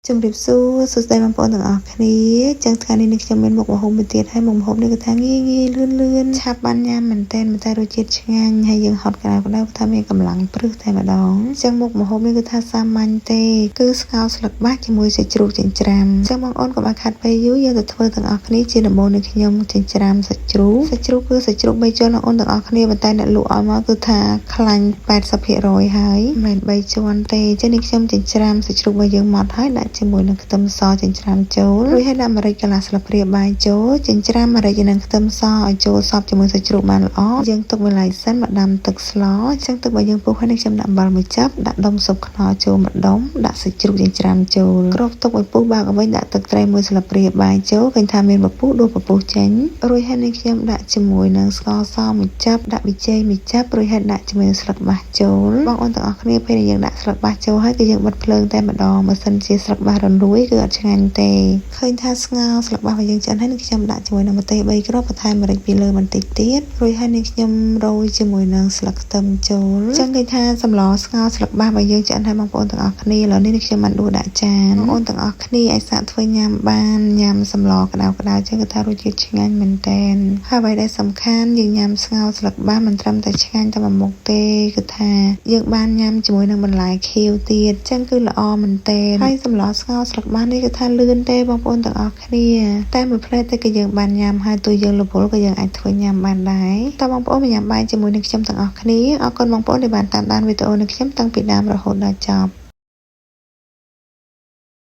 ជំរាបសួរសួស្តីបងប្អូនទាំងអស់គ្នាចឹងថ្ងៃនេះខ្ញុំមានមុខម្ហូបមួយទៀតហើយមុខម្ហូបនេះគឺថាងាយលឿនឆាប់បានញ៉ាំមែនតែរសជាតិឆ្ងាញ់ហើយយើងហត់ក្តៅថាមានកម្លាំងព្រឹសតែម្ដងចឹងមុខម្ហូបនេះគឺថាសាមញ្ញទេគឺស្ងោរស្លឹកបាសជាមួយសាច់ជ្រូកចិញ្ច្រាំចឹងបងប្អូនកុំឲ្យខាត់ពេលយូរយើងទៅធ្វើទាំងអស់គ្នាជាដំបូងនេះខ្ញុំចិញ្ច្រាំសាច់ជ្រូកគឺសាច់ជ្រូក3ជាន់បងប្អូនទាំងអស់គ្នាប៉ុន្តែអ្នកលក់ឲ្យមកគឺថាខ្លាញ់ 80% ហើយមិនមែន3ជាន់ទេចឹងនេះខ្ញុំចិញ្ច្រាំសាច់ជ្រូករបស់យើងមកហើយដាក់ជាមួយនឹងខ្ទឹមសចិញ្ច្រាំចូលរួចហើយដាក់ម្រេចកន្លះស្លាបព្រាបាយចូលចិញ្ច្រាំម្រេចនិងខ្ទឹមសឲ្យចូលសព្វជាមួយសាច់ជ្រូកបានល្អយើងទុកមួយឡែកសិនមកដាំទឹកស្លចឹងទឹករបស់យើងពុះហើយនេះខ្ញុំដាក់អំបិលមួយចាប់ដាក់ដុំស៊ុបខ្នុរចូលមួយដុំដាក់សាច់ជ្រូកចិញ្ច្រាំចូលគ្របទុកឲ្យពុះបើកឲ្យវិញដាក់ទឹកត្រីមួយស្លាបព្រាបាយចូលឃើញថាមានពពុះដួសពពុះចេញរួចហើយនេះខ្ញុំដាក់ជាមួយនឹងស្ករសមួយចាប់ដាក់ប៊ីចេងមួយចាប់រួចហើយដាក់ជាមួយនឹងស្លឹកបាសចូលបងប្អូនទាំងអស់គ្នាពេលដែលយើងដាក់ស្លឹកបាសចូលហើយគឺយើងបិទភ្លើងតែម្ដងបើសិនជាស្លឹកបាសរលួយគឺអត់ឆ្ងាញ់ទេឃើញថាស្ងោរស្លឹកបាសរបស់យើងឆ្អិនហើយនឹងខ្ញុំដាក់ជាមួយនឹងម្ទេស3គ្រាប់បន្ថែមម្រេចពីលើបន្តិចទៀតរួចហើយនឹងខ្ញុំរោយជាមួយនឹងស្លឹកខ្ទឹមចូលចឹងឃើញថាសម្លស្ងោរស្លឹកបាសរបស់យើងឆ្អិនហើយបងប្អូនទាំងអស់គ្នាឥឡូវនេះខ្ញុំបានដួសដាក់ចានបងប្អូនទាំងអស់គ្នាអាចសាកធ្វើញ៉ាំបានញ៉ាំសម្លក្តៅចឹងគឺថារសជាតិឆ្ងាញ់មែនតែនហើយអ្វីដែលសំខាន់យើងញ៉ាំស្ងោរស្លឹកបាសមិនត្រឹមតែឆ្ងាញ់តែមួយមុខទេគឺថាយើងបានញ៉ាំជាមួយនឹងបន្លែខៀវទៀតចឹងគឺល្អមែនតែនហើយសម្លស្ងោរស្លឹកបាសនេះគឺថាលឿនទេបងប្អូនទាំងអស់គ្នាតែមួយផ្លែទៅគឺយើងបានញ៉ាំហើយទោះយើងរវល់ក៏យើងអាចធ្វើញ៉ាំបានដែរតើបងប្អូនញ៉ាំបាយជាមួយនឹងខ្ញុំទាំងអស់គ្នាអរគុណបងប្អូនដែលបានតាមដានវីដេអូនេះខ្ញុំតាំងពីដើមរហូតដល់ចប់